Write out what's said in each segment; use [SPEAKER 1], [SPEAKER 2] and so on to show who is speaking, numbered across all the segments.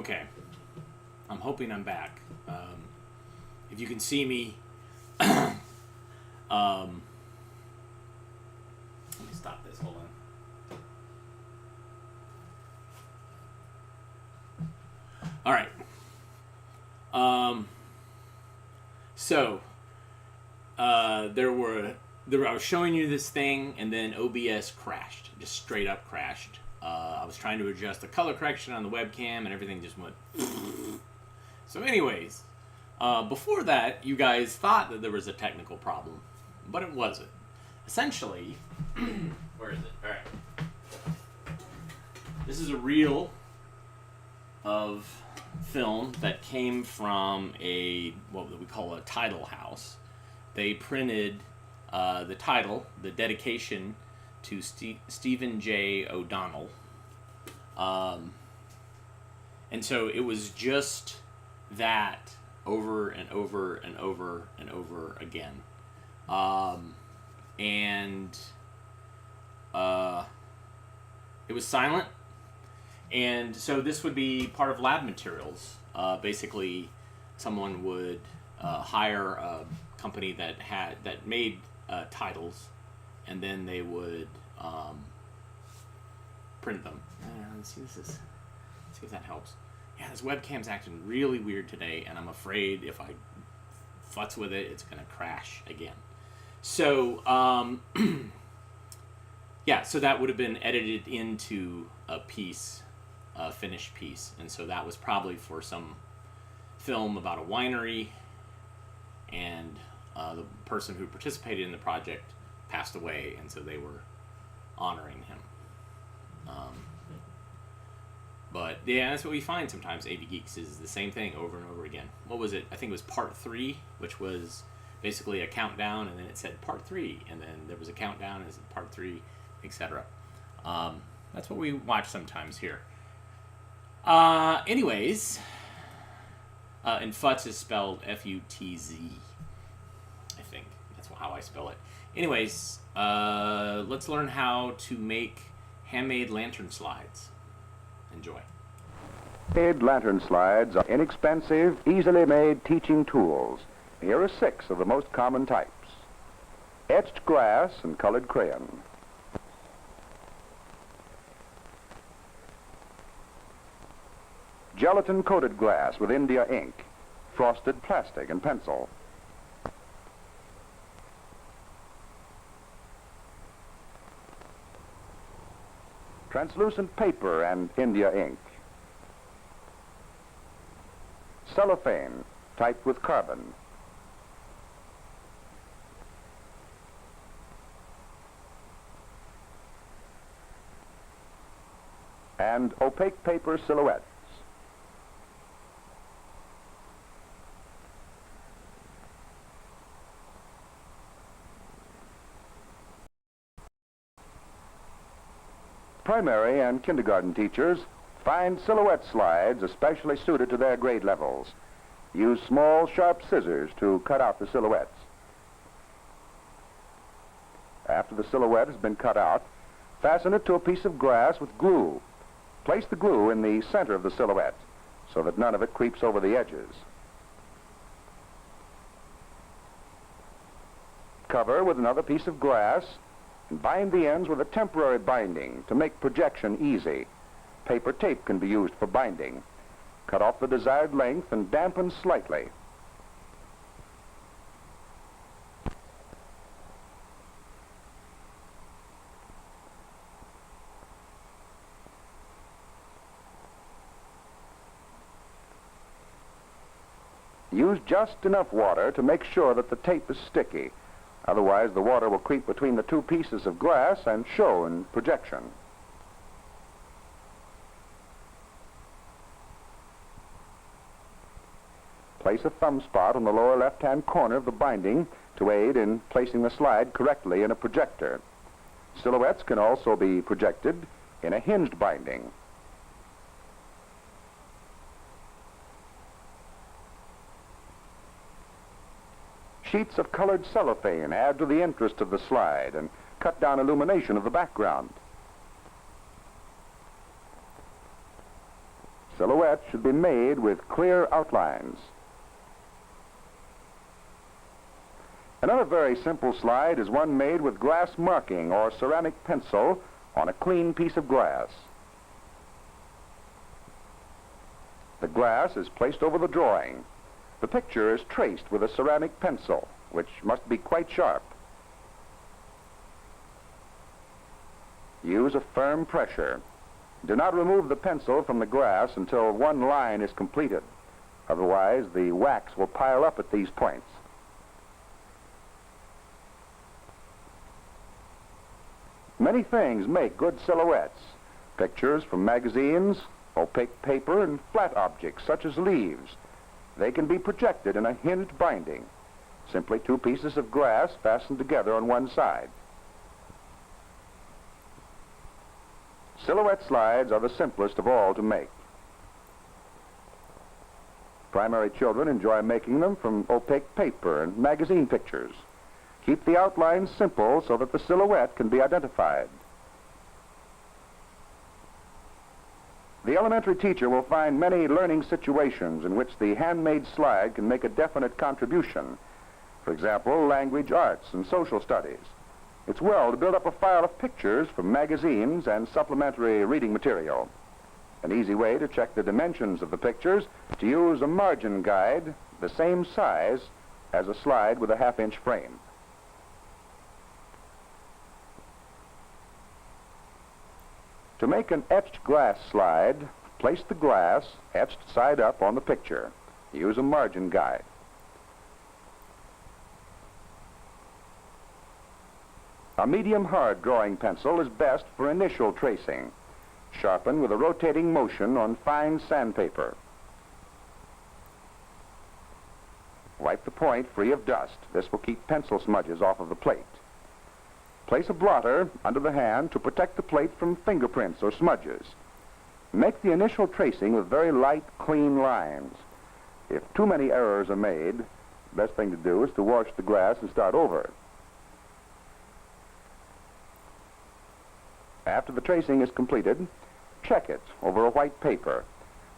[SPEAKER 1] Okay. I'm hoping I'm back. If you can see me, let me stop this. Hold on. All right. So I was showing you this thing, and then OBS crashed, just straight up crashed. I was trying to adjust the color correction on the webcam, and everything just went. So, anyways, before that, you guys thought that there was a technical problem, but it wasn't. Essentially, where is it? All right. This is a reel of film that came from what we call a title house. They printed the title, the dedication to Stephen J. O'Donnell. And so it was just that over and over and over and over again. It was silent. And so this would be part of lab materials. Basically, someone would hire a company that made titles, and then they would print them. Let's see if that helps. Yeah, this webcam's acting really weird today, and I'm afraid if I futz with it, it's gonna crash again. So yeah, so that would have been edited into a piece, a finished piece, and so that was probably for some film about a winery, and the person who participated in the project passed away, and so they were honoring him. But yeah, that's what we find sometimes. AV Geeks is the same thing over and over again. What was it? I think it was part 3, which was basically a countdown, and then it said part 3, and then there was a countdown, and it said part 3, etc. That's what we watch sometimes here. Anyways, and futz is spelled F-U-T-Z. I think that's how I spell it. Anyways, let's learn how to make handmade lantern slides. Enjoy.
[SPEAKER 2] Handmade lantern slides are inexpensive, easily made teaching tools. Here are 6 of the most common types. Etched grass and colored crayon. Gelatin-coated glass with India ink. Frosted plastic and pencil. Translucent paper and India ink. Cellophane, typed with carbon. And opaque paper silhouettes. Primary and kindergarten teachers find silhouette slides especially suited to their grade levels. Use small, sharp scissors to cut out the silhouettes. After the silhouette has been cut out, fasten it to a piece of grass with glue. Place the glue in the center of the silhouette so that none of it creeps over the edges. Cover with another piece of grass and bind the ends with a temporary binding to make projection easy. Paper tape can be used for binding. Cut off the desired length and dampen slightly. Use just enough water to make sure that the tape is sticky. Otherwise, the water will creep between the 2 pieces of glass and show in projection. Place a thumb spot on the lower left-hand corner of the binding to aid in placing the slide correctly in a projector. Silhouettes can also be projected in a hinged binding. Sheets of colored cellophane add to the interest of the slide and cut down illumination of the background. Silhouettes should be made with clear outlines. Another very simple slide is one made with glass marking or ceramic pencil on a clean piece of glass. The glass is placed over the drawing. The picture is traced with a ceramic pencil, which must be quite sharp. Use a firm pressure. Do not remove the pencil from the glass until one line is completed. Otherwise, the wax will pile up at these points. Many things make good silhouettes. Pictures from magazines, opaque paper, and flat objects such as leaves. They can be projected in a hinged binding. Simply two pieces of glass fastened together on one side. Silhouette slides are the simplest of all to make. Primary children enjoy making them from opaque paper and magazine pictures. Keep the outlines simple so that the silhouette can be identified. The elementary teacher will find many learning situations in which the handmade slide can make a definite contribution. For example, language arts and social studies. It's well to build up a file of pictures from magazines and supplementary reading material. An easy way to check the dimensions of the pictures is to use a margin guide the same size as a slide with a half-inch frame. To make an etched glass slide, place the glass etched side up on the picture. Use a margin guide. A medium hard drawing pencil is best for initial tracing. Sharpen with a rotating motion on fine sandpaper. Wipe the point free of dust. This will keep pencil smudges off of the plate. Place a blotter under the hand to protect the plate from fingerprints or smudges. Make the initial tracing with very light, clean lines. If too many errors are made, the best thing to do is to wash the glass and start over. After the tracing is completed, check it over a white paper.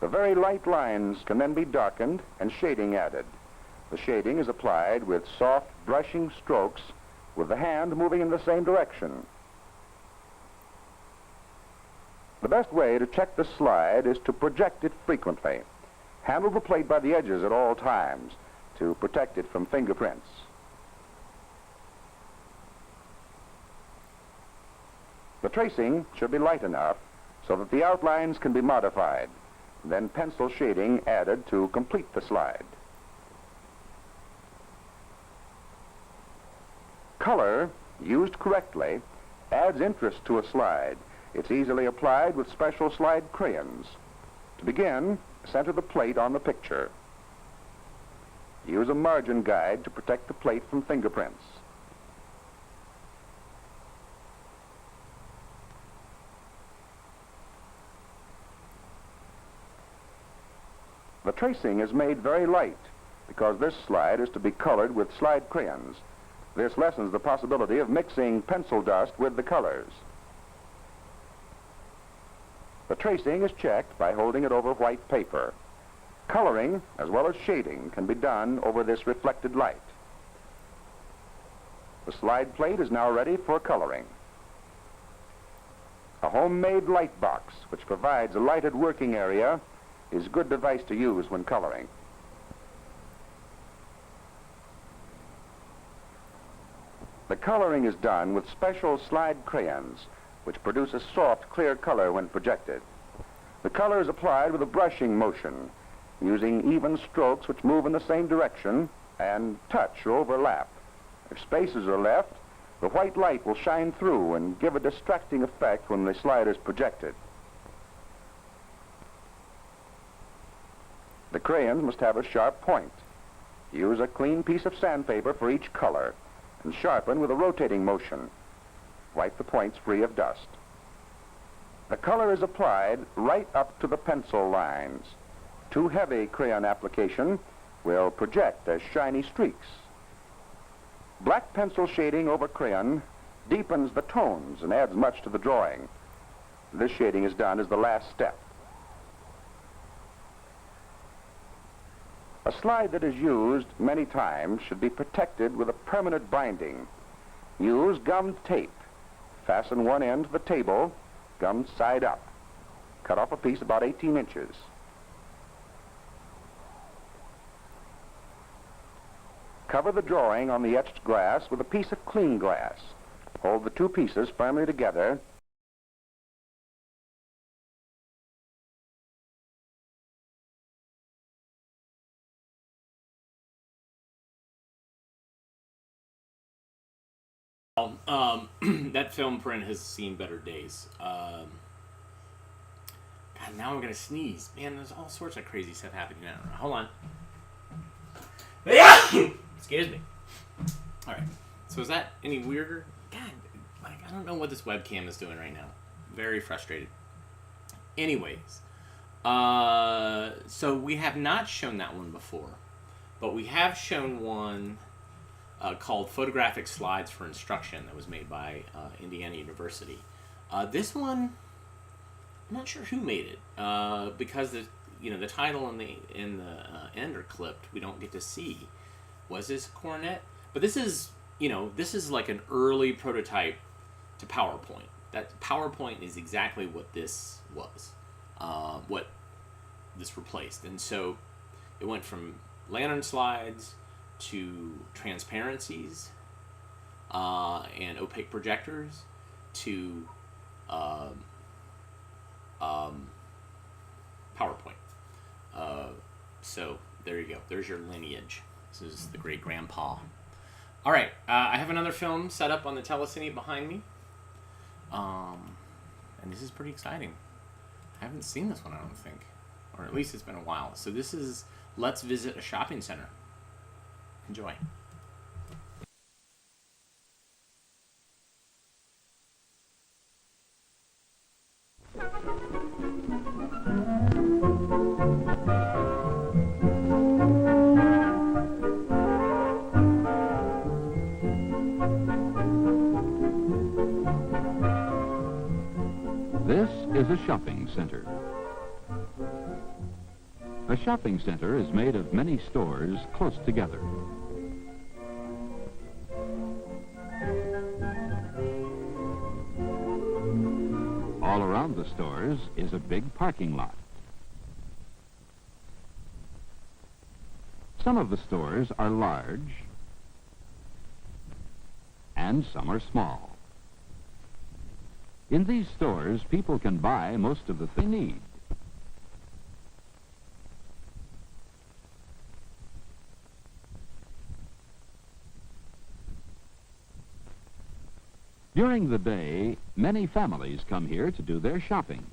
[SPEAKER 2] The very light lines can then be darkened and shading added. The shading is applied with soft brushing strokes with the hand moving in the same direction. The best way to check the slide is to project it frequently. Handle the plate by the edges at all times to protect it from fingerprints. The tracing should be light enough so that the outlines can be modified, then pencil shading added to complete the slide. Color, used correctly, adds interest to a slide. It's easily applied with special slide crayons. To begin, center the plate on the picture. Use a margin guide to protect the plate from fingerprints. The tracing is made very light because this slide is to be colored with slide crayons. This lessens the possibility of mixing pencil dust with the colors. The tracing is checked by holding it over white paper. Coloring, as well as shading, can be done over this reflected light. The slide plate is now ready for coloring. A homemade light box, which provides a lighted working area, is a good device to use when coloring. The coloring is done with special slide crayons, which produce a soft, clear color when projected. The color is applied with a brushing motion, using even strokes which move in the same direction and touch or overlap. If spaces are left, the white light will shine through and give a distracting effect when the slide is projected. The crayons must have a sharp point. Use a clean piece of sandpaper for each color and sharpen with a rotating motion. Wipe the points free of dust. The color is applied right up to the pencil lines. Too heavy crayon application will project as shiny streaks. Black pencil shading over crayon deepens the tones and adds much to the drawing. This shading is done as the last step. A slide that is used many times should be protected with a permanent binding. Use gummed tape. Fasten one end to the table, gummed side up. Cut off a piece about 18 inches. Cover the drawing on the etched glass with a piece of clean glass. Hold the two pieces firmly together.
[SPEAKER 1] That film print has seen better days. God, now I'm gonna sneeze. Man, there's all sorts of crazy stuff happening now. Hold on. Excuse me. All right. So is that any weirder? God, like I don't know what this webcam is doing right now. Very frustrated. Anyways, so we have not shown that one before, but we have shown one called Photographic Slides for Instruction that was made by Indiana University. This one, I'm not sure who made it because the title and the end are clipped. We don't get to see. Was this a coronet? But this is like an early prototype to PowerPoint. That PowerPoint is exactly what this was, what this replaced. And so it went from lantern slides to transparencies and opaque projectors to PowerPoint. So there you go. There's your lineage. This is the great grandpa. All right, I have another film set up on the telecine behind me, and this is pretty exciting. I haven't seen this one, I don't think, or at least it's been a while. So this is Let's Visit a Shopping Center. Enjoy.
[SPEAKER 3] This is a shopping center. A shopping center is made of many stores close together. All around the stores is a big parking lot. Some of the stores are large and some are small. In these stores, people can buy most of the things they need. During the day, many families come here to do their shopping.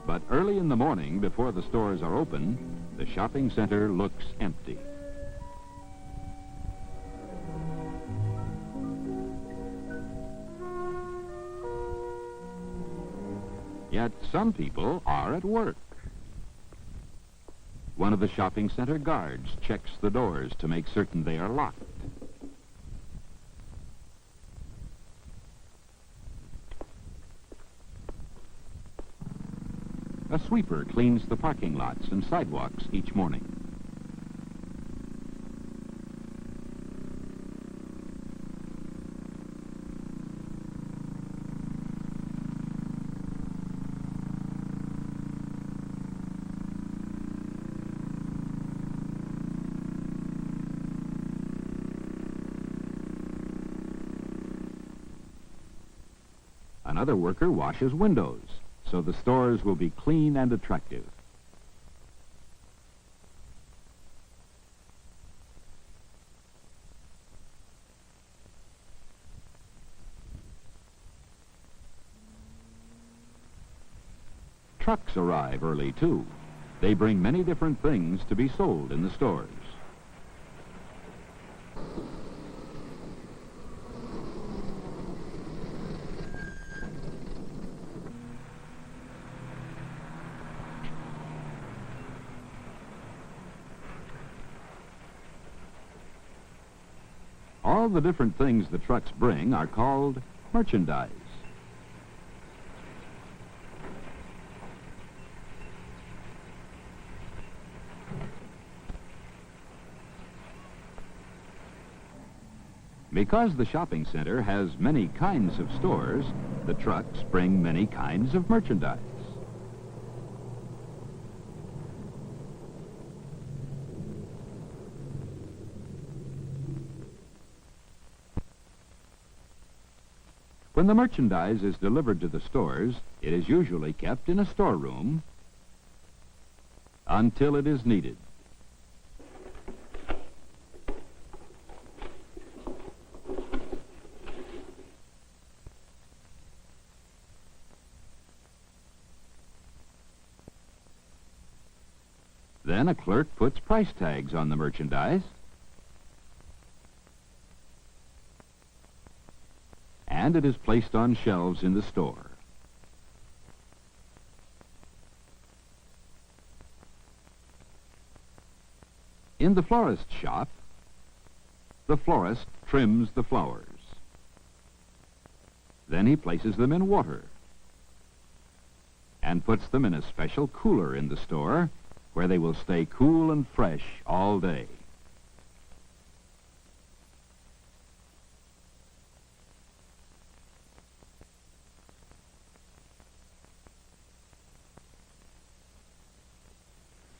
[SPEAKER 3] But early in the morning, before the stores are open, the shopping center looks empty. Yet some people are at work. One of the shopping center guards checks the doors to make certain they are locked. A sweeper cleans the parking lots and sidewalks each morning. Another worker washes windows, so the stores will be clean and attractive. Trucks arrive early, too. They bring many different things to be sold in the stores. All the different things the trucks bring are called merchandise. Because the shopping center has many kinds of stores, the trucks bring many kinds of merchandise. When the merchandise is delivered to the stores, it is usually kept in a storeroom until it is needed. Then a clerk puts price tags on the merchandise and it is placed on shelves in the store. In the florist's shop, the florist trims the flowers. Then he places them in water and puts them in a special cooler in the store where they will stay cool and fresh all day.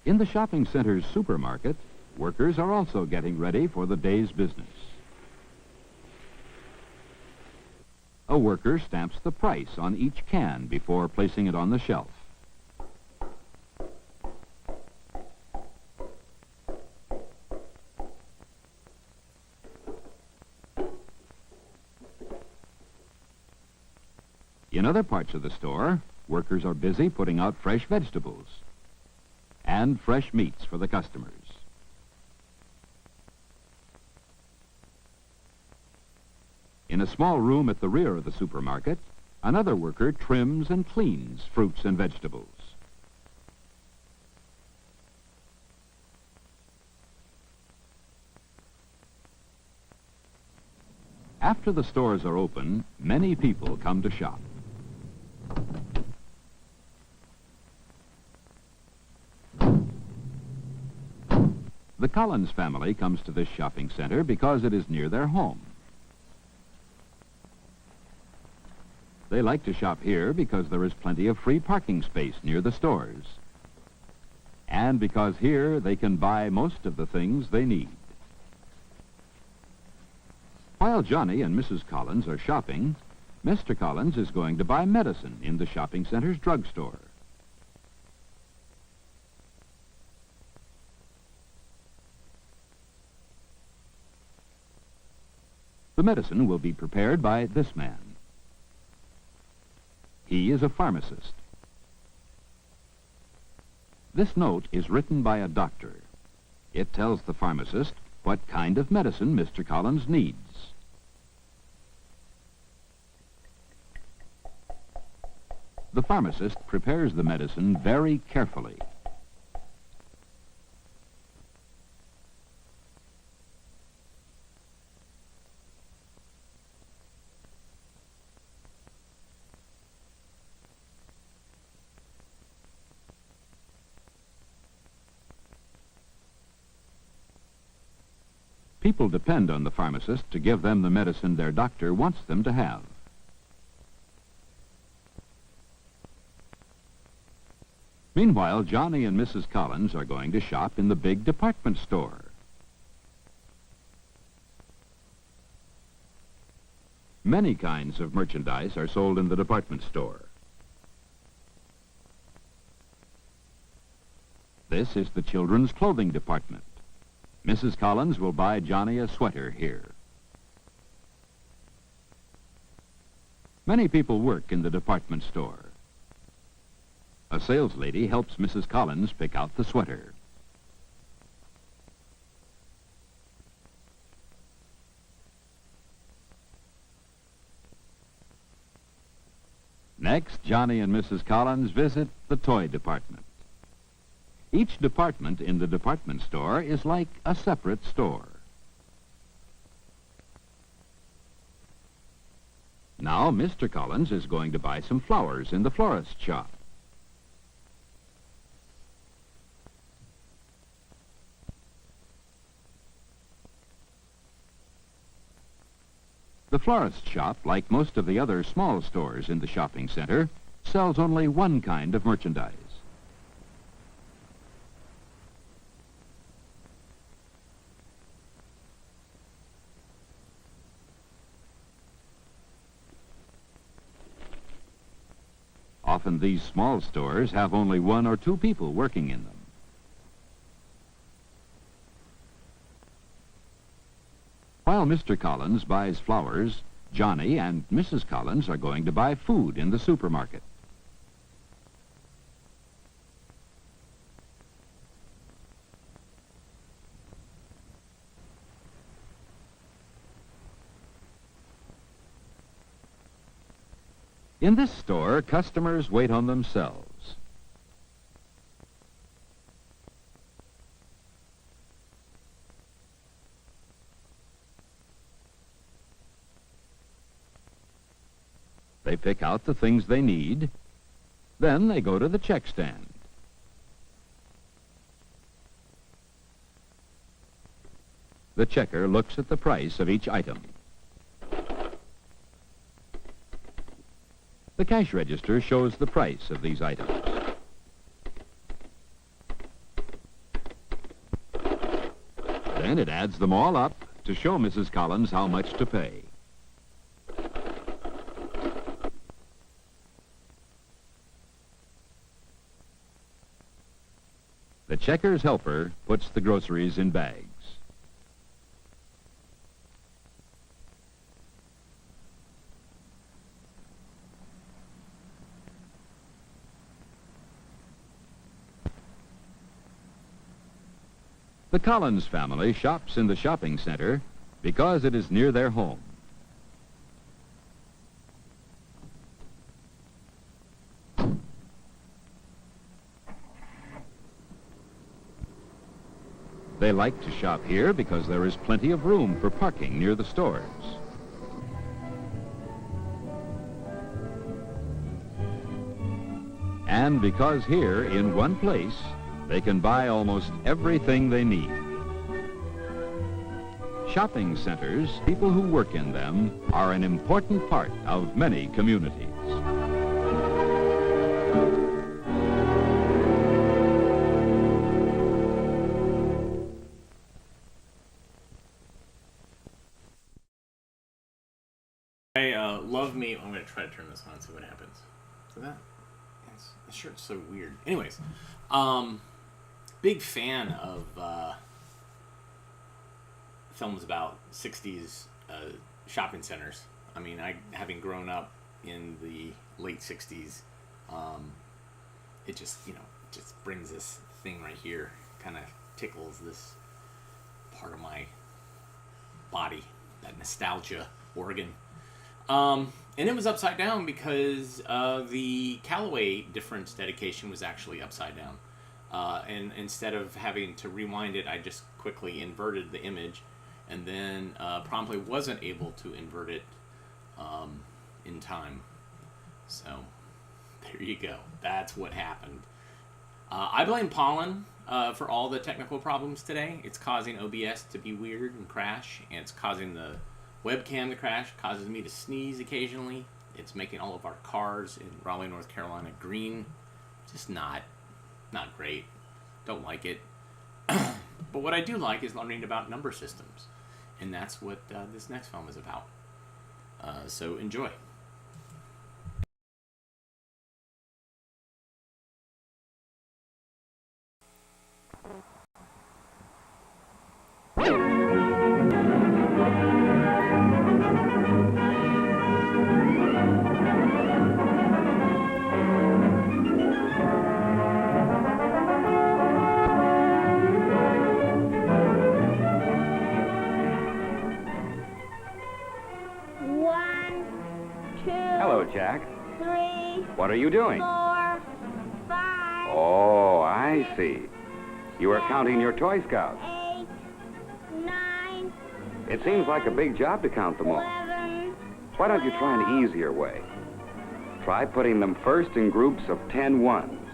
[SPEAKER 3] In the shopping center's supermarket, workers are also getting ready for the day's business. A worker stamps the price on each can before placing it on the shelf. In other parts of the store, workers are busy putting out fresh vegetables and fresh meats for the customers. In a small room at the rear of the supermarket, another worker trims and cleans fruits and vegetables. After the stores are open, many people come to shop. The Collins family comes to this shopping center because it is near their home. They like to shop here because there is plenty of free parking space near the stores, and because here they can buy most of the things they need. While Johnny and Mrs. Collins are shopping, Mr. Collins is going to buy medicine in the shopping center's drugstore. The medicine will be prepared by this man. He is a pharmacist. This note is written by a doctor. It tells the pharmacist what kind of medicine Mr. Collins needs. The pharmacist prepares the medicine very carefully. People depend on the pharmacist to give them the medicine their doctor wants them to have. Meanwhile, Johnny and Mrs. Collins are going to shop in the big department store. Many kinds of merchandise are sold in the department store. This is the children's clothing department. Mrs. Collins will buy Johnny a sweater here. Many people work in the department store. A saleslady helps Mrs. Collins pick out the sweater. Next, Johnny and Mrs. Collins visit the toy department. Each department in the department store is like a separate store. Now, Mr. Collins is going to buy some flowers in the florist's shop. The florist shop, like most of the other small stores in the shopping center, sells only one kind of merchandise. Often these small stores have only one or two people working in them. While Mr. Collins buys flowers, Johnny and Mrs. Collins are going to buy food in the supermarket. In this store, customers wait on themselves. They pick out the things they need. Then they go to the check stand. The checker looks at the price of each item. The cash register shows the price of these items. Then it adds them all up to show Mrs. Collins how much to pay. The checker's helper puts the groceries in bags. The Collins family shops in the shopping center because it is near their home. They like to shop here because there is plenty of room for parking near the stores. And because here, in one place, they can buy almost everything they need. Shopping centers, people who work in them, are an important part of many communities.
[SPEAKER 1] Love me. I'm going to try to turn this on and see what happens. So that, the shirt's so weird. Anyways, big fan of films about 60s shopping centers. I mean, having grown up in the late 60s, it just, just brings this thing right here, kind of tickles this part of my body, that nostalgia organ. And it was upside down because the Callaway difference dedication was actually upside down. And instead of having to rewind it, I just quickly inverted the image and then promptly wasn't able to invert it in time. So there you go. That's what happened. I blame pollen for all the technical problems today. It's causing OBS to be weird and crash, and it's causing the webcam to crash, causes me to sneeze occasionally. It's making all of our cars in Raleigh, North Carolina green. Just not great. Don't like it. But what I do like is learning about number systems. And that's what this next film is about. So enjoy.
[SPEAKER 4] Hello, Jack.
[SPEAKER 5] 3,
[SPEAKER 4] What are you doing?
[SPEAKER 5] 4, 5,
[SPEAKER 4] Oh, I see. You are counting your Toy Scouts.
[SPEAKER 5] 8, 9,
[SPEAKER 4] It seems like a big job to count them all.
[SPEAKER 5] 11.
[SPEAKER 4] Why don't you try an easier way? Try putting them first in groups of 10 ones.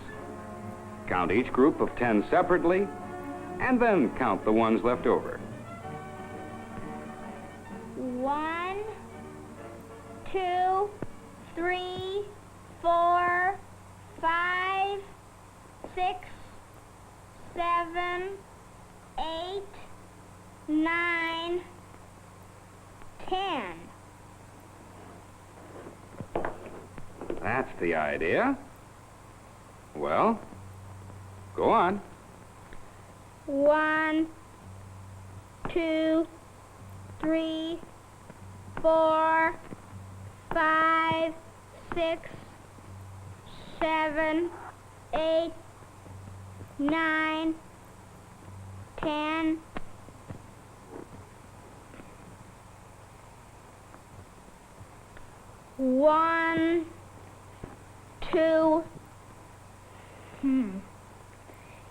[SPEAKER 4] Count each group of 10 separately, and then count the ones left over.
[SPEAKER 5] 1, 2, 3, 4, 5, 6, 7, 8, 9, 10.
[SPEAKER 4] That's the idea. Well, go on.
[SPEAKER 5] 1, 2, 3, 4, 5, 6, 7, 8, 9, 10. One, two.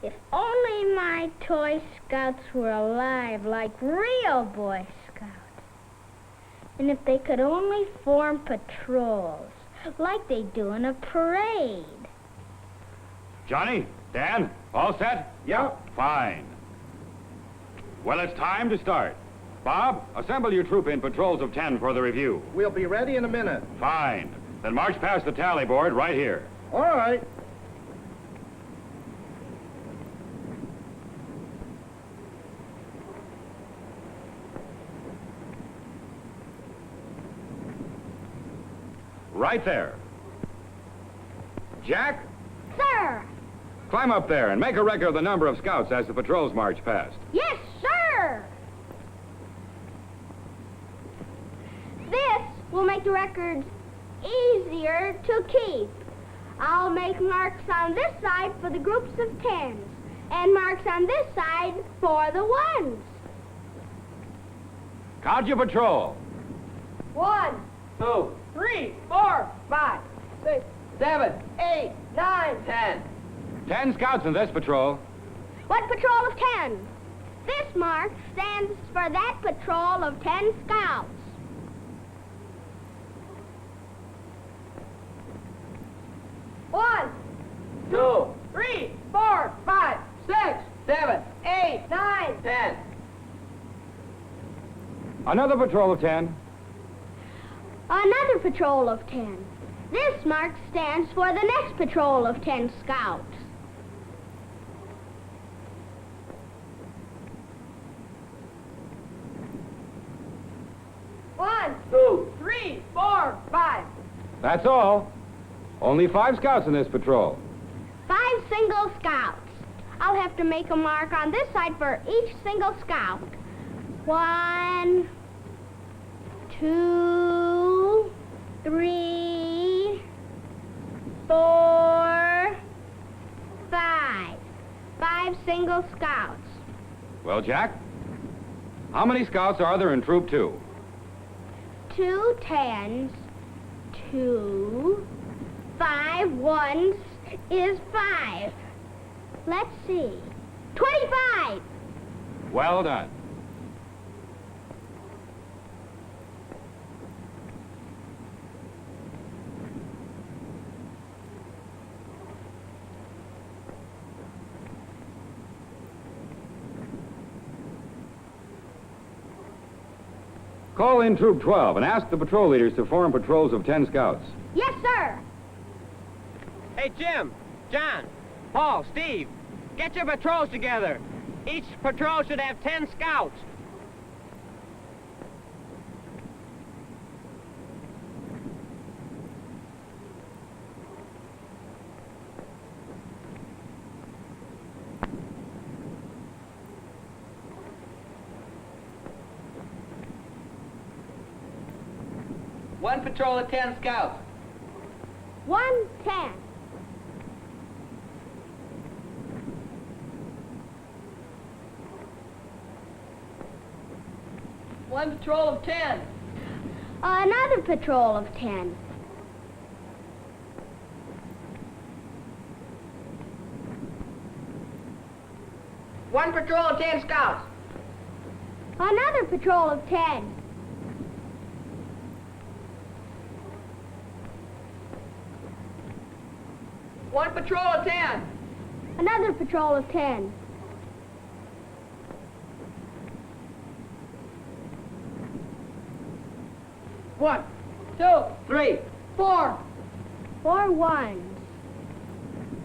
[SPEAKER 5] If only my toy scouts were alive like real Boy Scouts. And if they could only form patrols like they do in a parade.
[SPEAKER 4] Johnny, Dan, all set?
[SPEAKER 6] Yep.
[SPEAKER 4] Fine. Well, it's time to start. Bob, assemble your troop in patrols of 10 for the review.
[SPEAKER 6] We'll be ready in a minute.
[SPEAKER 4] Fine. Then march past the tally board right here.
[SPEAKER 6] All right.
[SPEAKER 4] Right there. Jack,
[SPEAKER 5] Sir!
[SPEAKER 4] climb up there and make a record of the number of scouts as the patrols march past.
[SPEAKER 5] Yes, sir! This will make the records easier to keep. I'll make marks on this side for the groups of 10s and marks on this side for the 1s.
[SPEAKER 4] Count your patrol.
[SPEAKER 7] 1, 2, 3, 4, 5, 6, 7, 8, 9, 10.
[SPEAKER 4] 10 scouts in this patrol.
[SPEAKER 5] What patrol of 10? This mark stands for that patrol of 10 scouts.
[SPEAKER 7] 1, 2, 3, 4, 5, 6, 7, 8, 9, 10.
[SPEAKER 4] Another patrol of 10.
[SPEAKER 5] Another patrol of 10. This mark stands for the next patrol of 10 scouts.
[SPEAKER 7] 1, 2, 3, 4, 5.
[SPEAKER 4] That's all. Only 5 scouts in this patrol.
[SPEAKER 5] 5 single scouts. I'll have to make a mark on this side for each single scout. 1, 2, 3, 4, 5. 5 single scouts.
[SPEAKER 4] Well, Jack, how many scouts are there in Troop 2?
[SPEAKER 5] 2 10s, 2, 5 1s is 5. Let's see. 25!
[SPEAKER 4] Well done. Call in Troop 12 and ask the patrol leaders to form patrols of 10 scouts.
[SPEAKER 5] Yes, sir.
[SPEAKER 8] Hey, Jim, John, Paul, Steve, get your patrols together. Each patrol should have 10 scouts.
[SPEAKER 7] One patrol of 10 scouts.
[SPEAKER 5] 110.
[SPEAKER 7] 1 patrol of 10.
[SPEAKER 5] Another patrol of 10.
[SPEAKER 7] 1 patrol of 10 scouts.
[SPEAKER 5] Another patrol of 10.
[SPEAKER 7] 1 patrol of 10.
[SPEAKER 5] Another patrol of 10.
[SPEAKER 7] 1, 2, 3, 4.
[SPEAKER 5] 4 ones.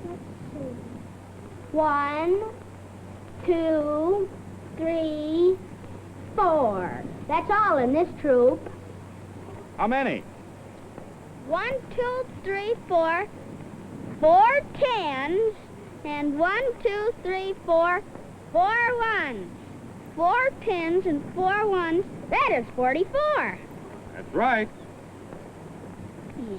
[SPEAKER 5] Let's see. 1, 2, 3, 4. That's all in this troop.
[SPEAKER 6] How many?
[SPEAKER 5] 1, 2, 3, 4. 4 tens, and 1, 2, 3, 4. 4 ones. 4 tens and 4 ones. That is 44.
[SPEAKER 6] That's right.
[SPEAKER 5] Yeah.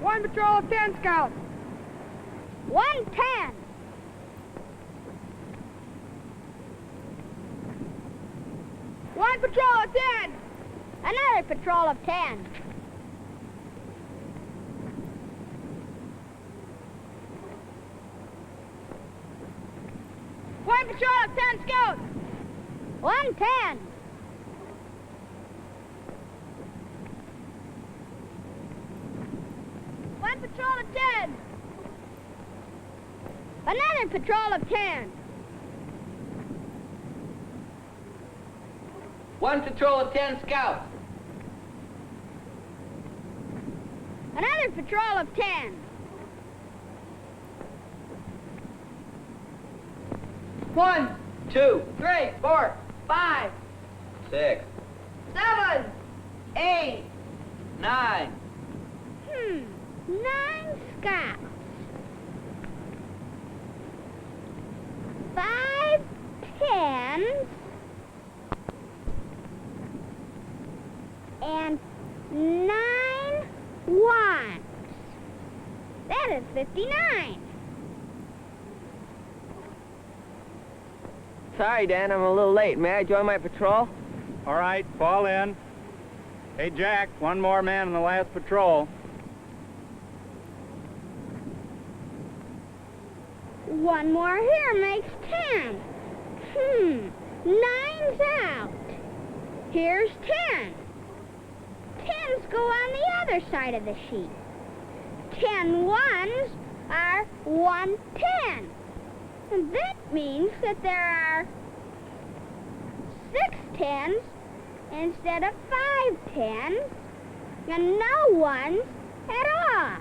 [SPEAKER 7] One patrol of 10 scouts.
[SPEAKER 5] 110.
[SPEAKER 7] 1 patrol of 10.
[SPEAKER 5] Another patrol of 10.
[SPEAKER 7] One patrol of 10 scouts.
[SPEAKER 5] 110.
[SPEAKER 7] 1 patrol of 10.
[SPEAKER 5] Another patrol of 10.
[SPEAKER 7] 1 patrol of 10 scouts.
[SPEAKER 5] Another patrol of 10.
[SPEAKER 7] 1, 2, 3, 4, 5, 6, 7, 8, 9.
[SPEAKER 5] 9 scouts. 5 tens. And 9 ones. That is 59.
[SPEAKER 8] Sorry, Dan, I'm a little late. May I join my patrol?
[SPEAKER 6] All right, fall in. Hey, Jack, one more man in the last patrol.
[SPEAKER 5] One more here makes 10. 9's out. Here's 10. 10s go on the other side of the sheet. 10 ones are 110. And that means that there are 6 tens instead of 5 tens, and no ones at all.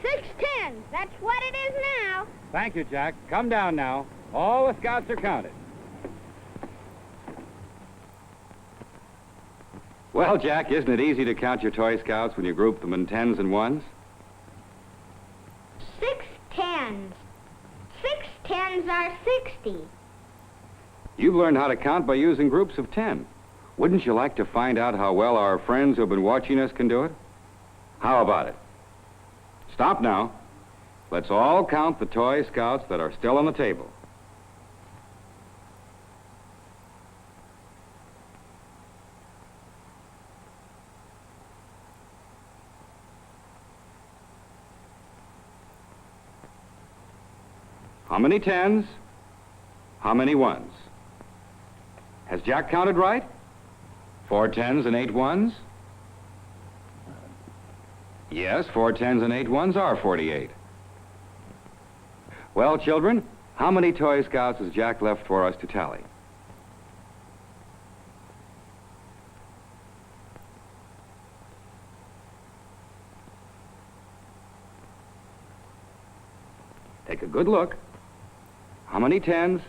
[SPEAKER 5] 6 tens, that's what it is now.
[SPEAKER 6] Thank you, Jack. Come down now. All the scouts are counted.
[SPEAKER 4] Well, Jack, isn't it easy to count your Toy Scouts when you group them in 10s and 1s?
[SPEAKER 5] 6 tens. 6 tens are 60.
[SPEAKER 4] You've learned how to count by using groups of 10. Wouldn't you like to find out how well our friends who've been watching us can do it? How about it? Stop now. Let's all count the Toy Scouts that are still on the table. How many 10s? How many 1s? Has Jack counted right? 4 10s and 8 1s? Yes, 4 10s and 8 1s are 48. Well, children, how many Toy Scouts has Jack left for us to tally? Take a good look. How many 10s?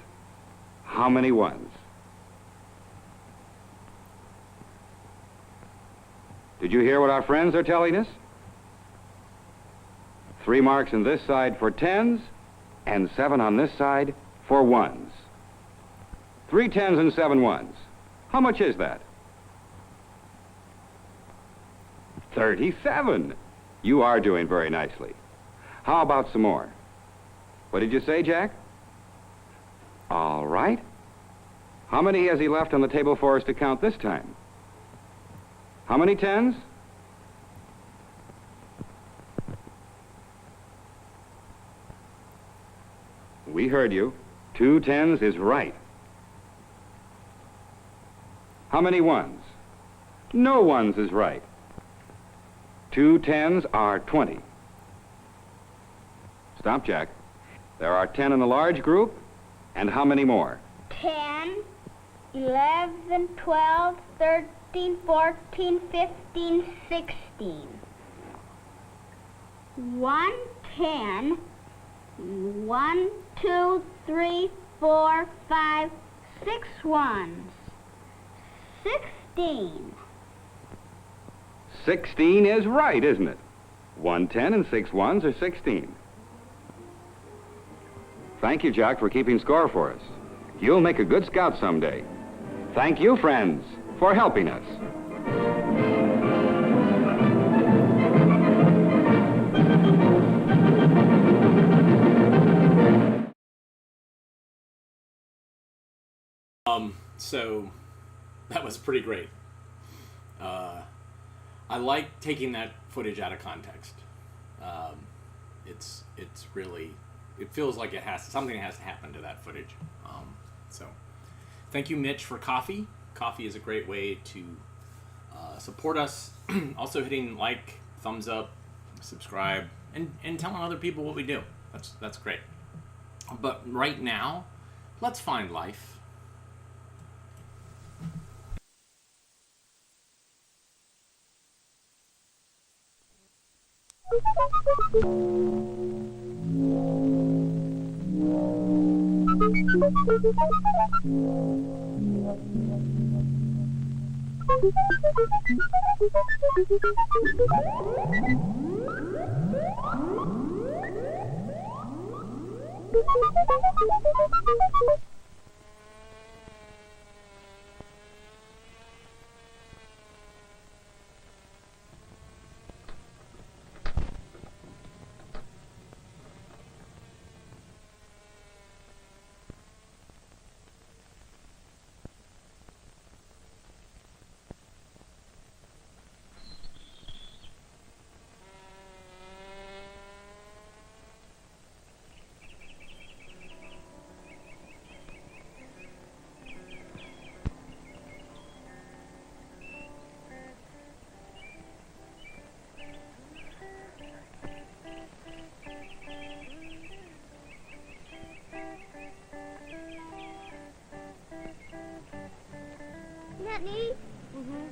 [SPEAKER 4] How many 1s? Did you hear what our friends are telling us? 3 marks on this side for 10s, and 7 on this side for 1s. 3 10s and 7 1s. How much is that? 37. You are doing very nicely. How about some more? What did you say, Jack? All right. How many has he left on the table for us to count this time? How many 10s? We heard you. 2 10s is right. How many 1s? No 1s is right. 2 10s are 20. Stop, Jack. There are 10 in the large group, and how many more?
[SPEAKER 5] 10, 11, 12, 13, 14, 15, 16. 1 10, 1, 2, 3, 4, 5, 6 ones. 16.
[SPEAKER 4] 16 is right, isn't it? 1 10 and 6 1s are 16. Thank you, Jack, for keeping score for us. You'll make a good scout someday. Thank you, friends, for helping us.
[SPEAKER 1] So that was pretty great. I like taking that footage out of context. It's really, it feels like something has to happen to that footage. So thank you, Mitch, for coffee. Coffee is a great way to support us. Also hitting like, thumbs up, subscribe, and telling other people what we do. That's great. But right now, let's find life.
[SPEAKER 5] Isn't that neat? Mm-hmm.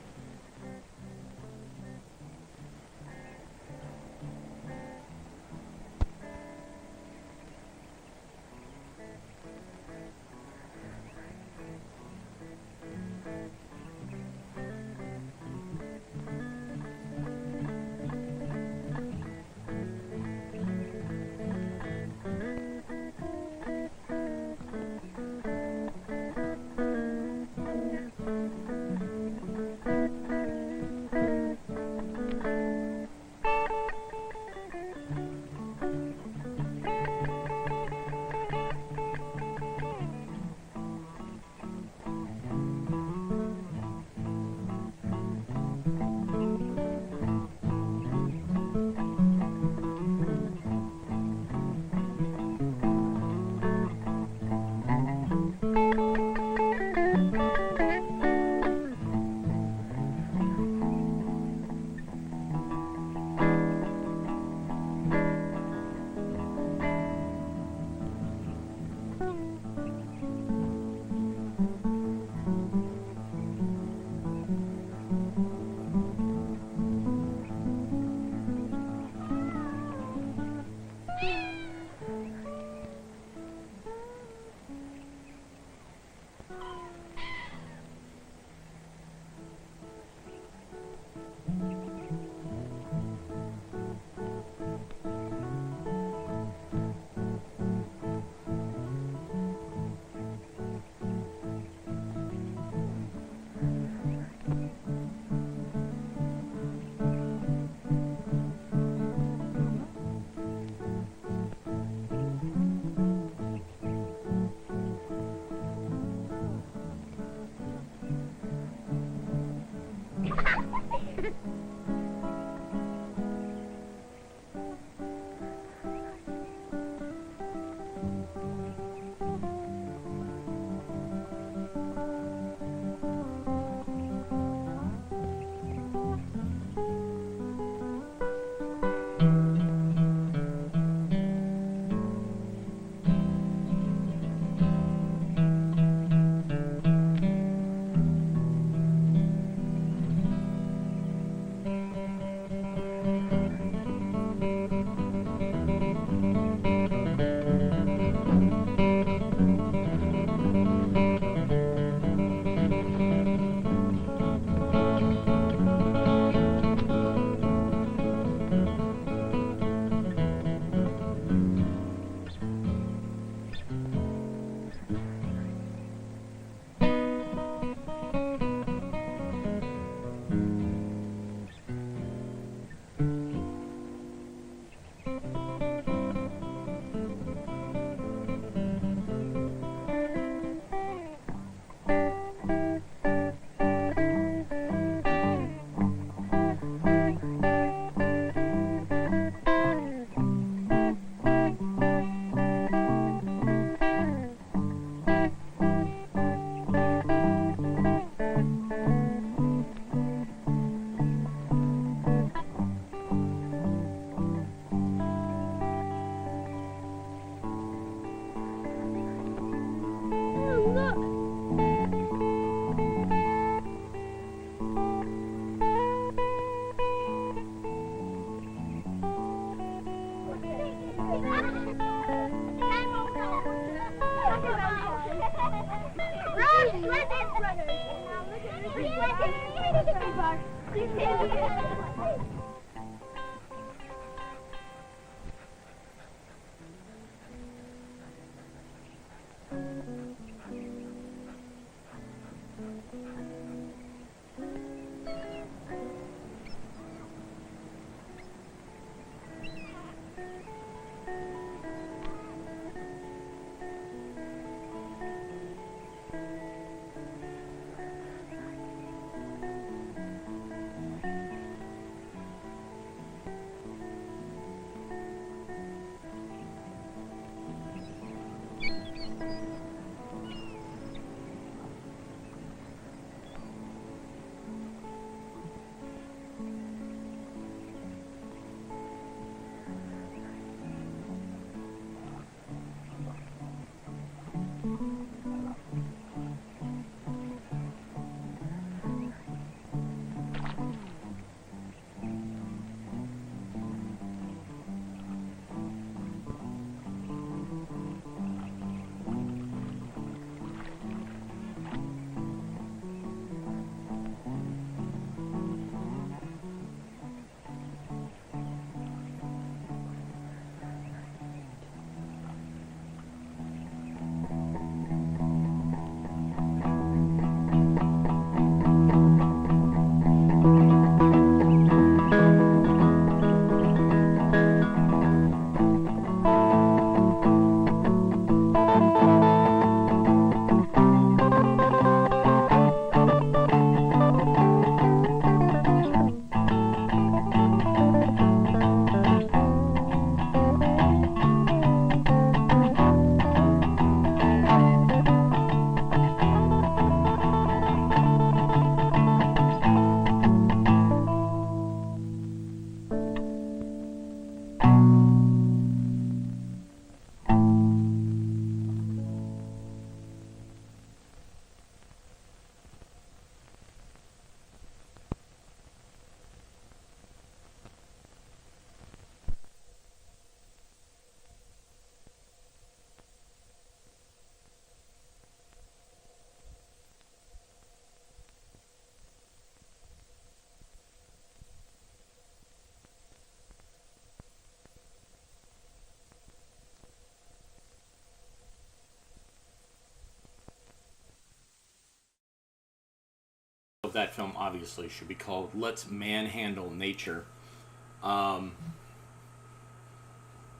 [SPEAKER 1] Of that film obviously should be called Let's Manhandle Nature.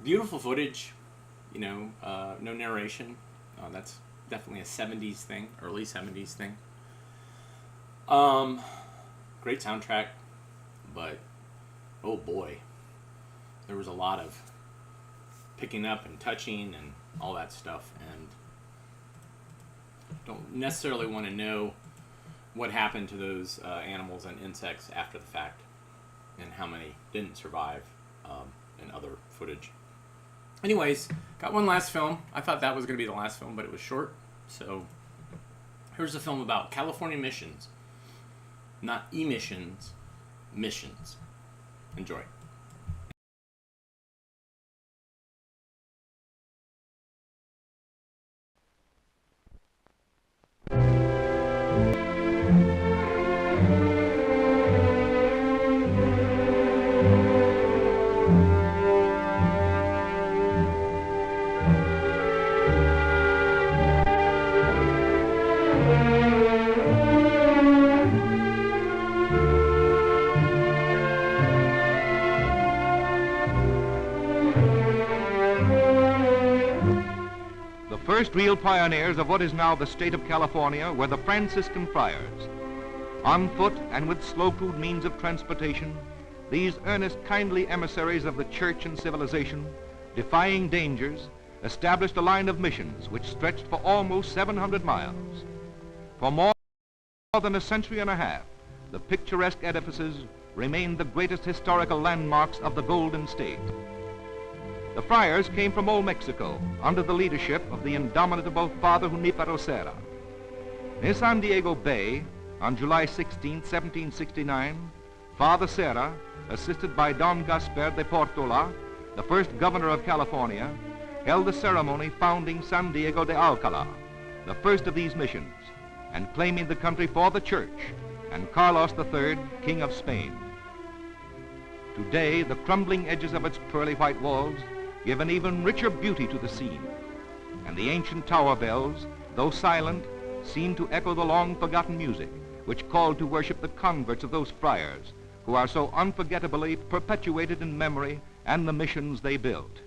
[SPEAKER 1] Beautiful footage, you know, no narration. That's definitely a 70s thing, early 70s thing. Great soundtrack, but oh boy, there was a lot of picking up and touching and all that stuff, and don't necessarily want to know what happened to those animals and insects after the fact, and how many didn't survive, and other footage. Anyways, got one last film. I thought that was going to be the last film, but it was short. So here's a film about California missions. Not emissions, missions. Enjoy.
[SPEAKER 9] The first real pioneers of what is now the state of California were the Franciscan friars. On foot and with slow crude means of transportation, these earnest, kindly emissaries of the church and civilization, defying dangers, established a line of missions which stretched for almost 700 miles. For more than a century and a half, the picturesque edifices remained the greatest historical landmarks of the Golden State. The friars came from Old Mexico under the leadership of the indomitable Father Junipero Serra. Near San Diego Bay, on July 16, 1769, Father Serra, assisted by Don Gaspar de Portola, the first governor of California, held the ceremony founding San Diego de Alcala, the first of these missions, and claiming the country for the church, and Carlos III, King of Spain. Today, the crumbling edges of its pearly white walls give an even richer beauty to the scene, and the ancient tower bells, though silent, seem to echo the long-forgotten music which called to worship the converts of those friars who are so unforgettably perpetuated in memory and the missions they built.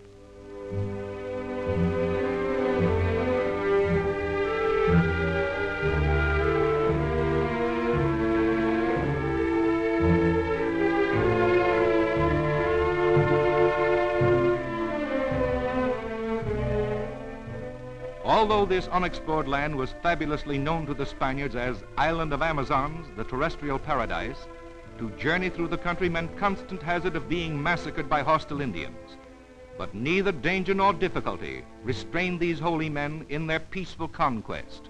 [SPEAKER 9] Although this unexplored land was fabulously known to the Spaniards as Island of Amazons, the terrestrial paradise, to journey through the country meant constant hazard of being massacred by hostile Indians. But neither danger nor difficulty restrained these holy men in their peaceful conquest.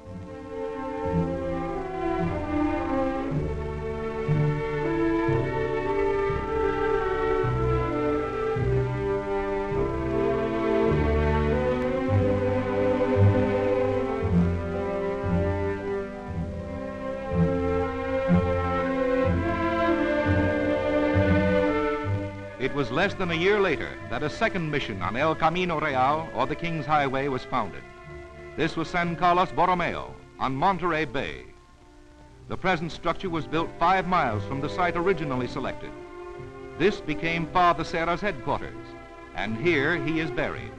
[SPEAKER 9] It was less than a year later that a second mission on El Camino Real, or the King's Highway, was founded. This was San Carlos Borromeo on Monterey Bay. The present structure was built 5 miles from the site originally selected. This became Father Serra's headquarters, and here he is buried.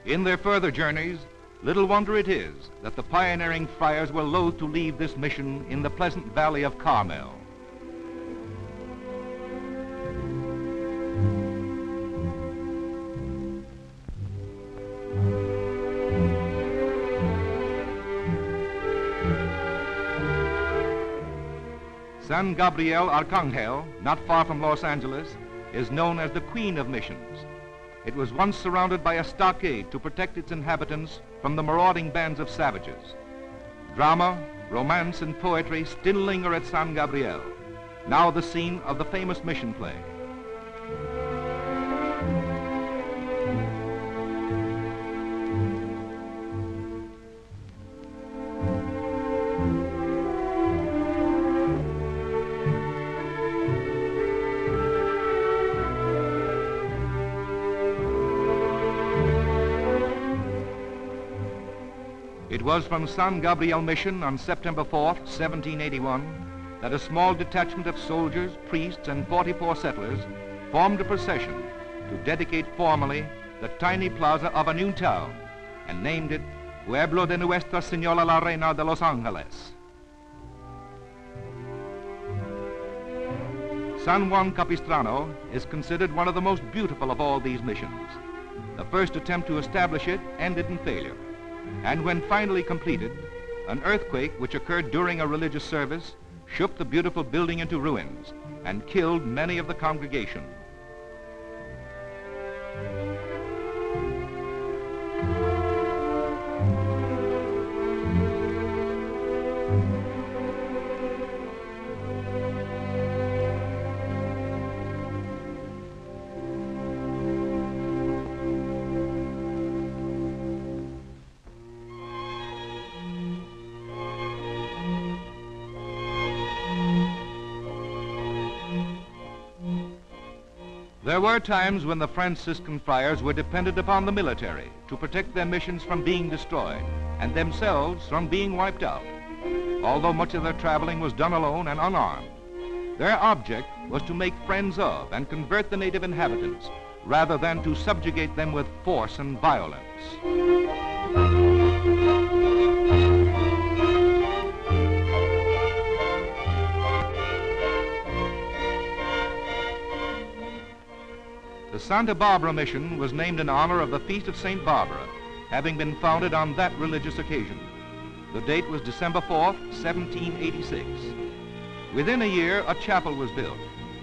[SPEAKER 9] In their further journeys, little wonder it is that the pioneering friars were loath to leave this mission in the pleasant valley of Carmel. San Gabriel Arcangel, not far from Los Angeles, is known as the Queen of Missions. It was once surrounded by a stockade to protect its inhabitants from the marauding bands of savages. Drama, romance, and poetry still linger at San Gabriel, now the scene of the famous mission play. It was from San Gabriel Mission on September 4th, 1781, that a small detachment of soldiers, priests, and 44 settlers formed a procession to dedicate formally the tiny plaza of a new town and named it Pueblo de Nuestra Señora la Reina de Los Angeles. San Juan Capistrano is considered one of the most beautiful of all these missions. The first attempt to establish it ended in failure. And when finally completed, an earthquake which occurred during a religious service shook the beautiful building into ruins and killed many of the congregation. There were times when the Franciscan friars were dependent upon the military to protect their missions from being destroyed and themselves from being wiped out. Although much of their traveling was done alone and unarmed, their object was to make friends of and convert the native inhabitants rather than to subjugate them with force and violence. The Santa Barbara Mission was named in honor of the Feast of St. Barbara, having been founded on that religious occasion. The date was December 4th, 1786. Within a year, a chapel was built,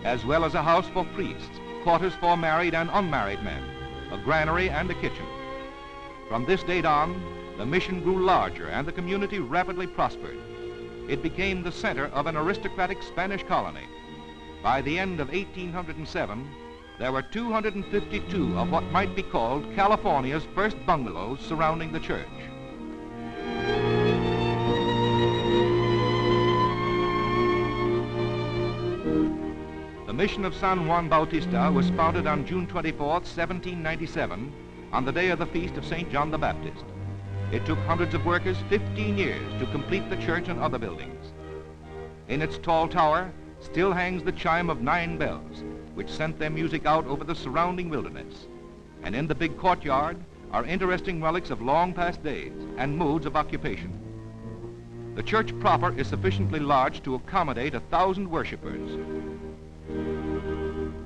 [SPEAKER 9] as well as a house for priests, quarters for married and unmarried men, a granary and a kitchen. From this date on, the mission grew larger and the community rapidly prospered. it became the center of an aristocratic Spanish colony. By the end of 1807, there were 252 of what might be called California's first bungalows surrounding the church. The mission of San Juan Bautista was founded on June 24, 1797, on the day of the feast of St. John the Baptist. It took hundreds of workers 15 years to complete the church and other buildings. In its tall tower still hangs the chime of 9 bells, which sent their music out over the surrounding wilderness. And in the big courtyard are interesting relics of long past days and modes of occupation. The church proper is sufficiently large to accommodate 1,000 worshippers.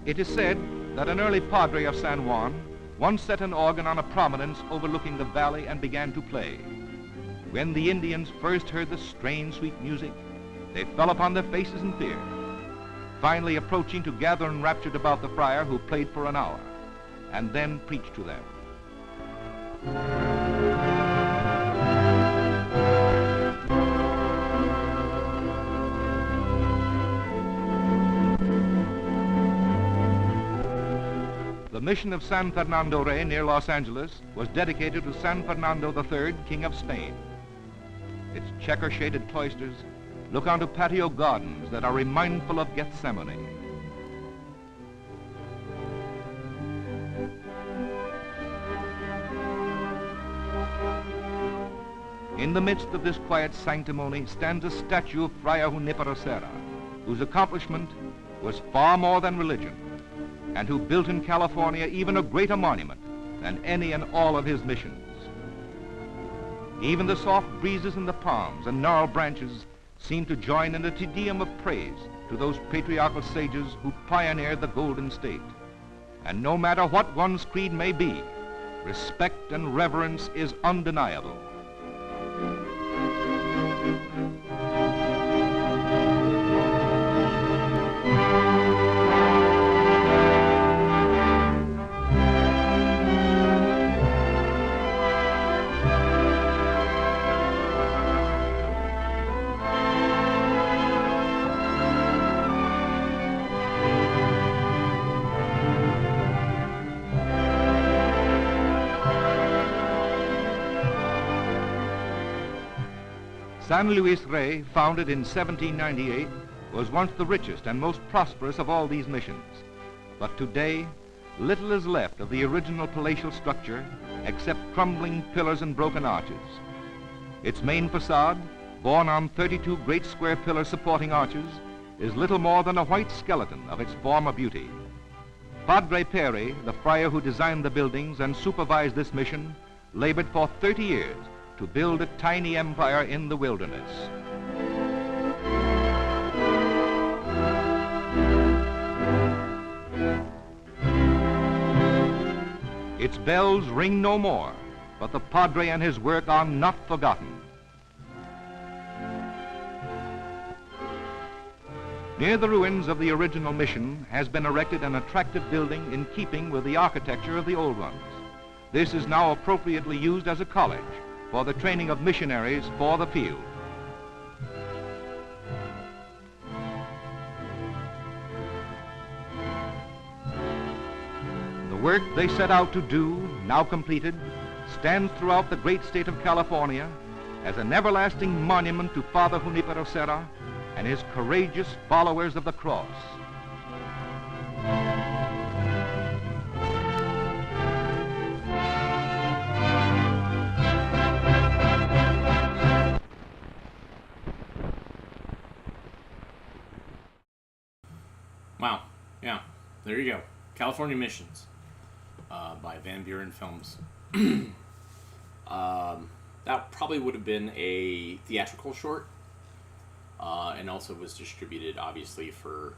[SPEAKER 9] It is said that an early padre of San Juan once set an organ on a prominence overlooking the valley and began to play. When the Indians first heard the strange, sweet music, they fell upon their faces in fear, finally approaching to gather enraptured about the friar, who played for an hour and then preached to them. The mission of San Fernando Rey near Los Angeles was dedicated to San Fernando III, King of Spain. Its checker-shaded cloisters look onto patio gardens that are remindful of Gethsemane. In the midst of this quiet sanctimony stands a statue of Friar Junipero Serra, whose accomplishment was far more than religion, and who built in California even a greater monument than any and all of his missions. Even the soft breezes in the palms and gnarled branches seem to join in a Te Deum of praise to those patriarchal sages who pioneered the Golden State. And no matter what one's creed may be, respect and reverence is undeniable. San Luis Rey, founded in 1798, was once the richest and most prosperous of all these missions. But today, little is left of the original palatial structure except crumbling pillars and broken arches. Its main facade, borne on 32 great square pillars supporting arches, is little more than a white skeleton of its former beauty. Padre Perry, the friar who designed the buildings and supervised this mission, labored for 30 years to build a tiny empire in the wilderness. Its bells ring no more, but the Padre and his work are not forgotten. Near the ruins of the original mission has been erected an attractive building in keeping with the architecture of the old ones. This is now appropriately used as a college for the training of missionaries for the field. The work they set out to do, now completed, stands throughout the great state of California as an everlasting monument to Father Junipero Serra and his courageous followers of the cross.
[SPEAKER 1] Wow. Yeah. There you go. California Missions by Van Buren Films. That probably would have been a theatrical short, and also was distributed, obviously, for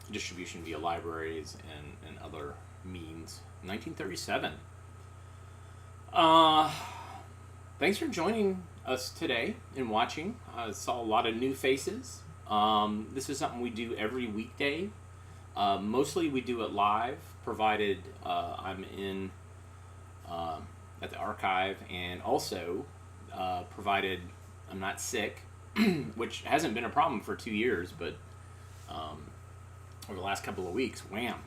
[SPEAKER 1] distribution via libraries and other means. 1937. Thanks for joining us today and watching. I saw a lot of new faces. This is something we do every weekday. Mostly we do it live, provided I'm in at the archive, and also provided I'm not sick. which hasn't been a problem for 2 years, but over the last couple of weeks, wham,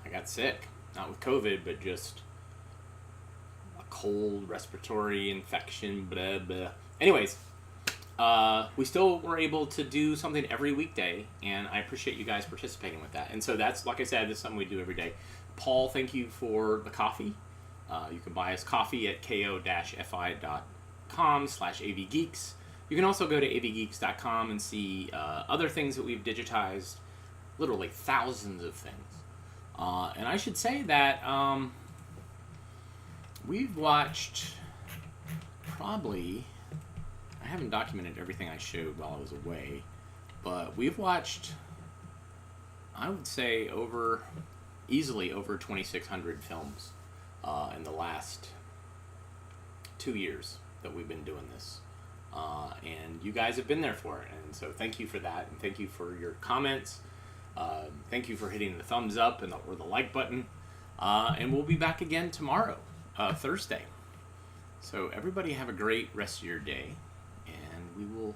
[SPEAKER 1] I got sick. Not with COVID, but just a cold, respiratory infection, blah, blah. Anyways, we still were able to do something every weekday, and I appreciate you guys participating with that. And so that's, like I said, that's something we do every day. Paul, thank you for the coffee. You can buy us coffee at ko-fi.com/avgeeks. You can also go to avgeeks.com and see other things that we've digitized, literally thousands of things. And I should say that we've watched probably, I haven't documented everything I showed while I was away, but we've watched, I would say, easily over 2,600 films in the last 2 years that we've been doing this. And you guys have been there for it, and so thank you for that, and thank you for your comments. Thank you for hitting the thumbs up or the like button. And we'll be back again tomorrow, Thursday. So everybody have a great rest of your day, and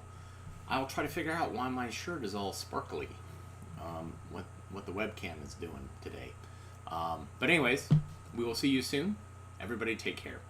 [SPEAKER 1] I'll try to figure out why my shirt is all sparkly, what the webcam is doing today. But anyways, we will see you soon. Everybody take care.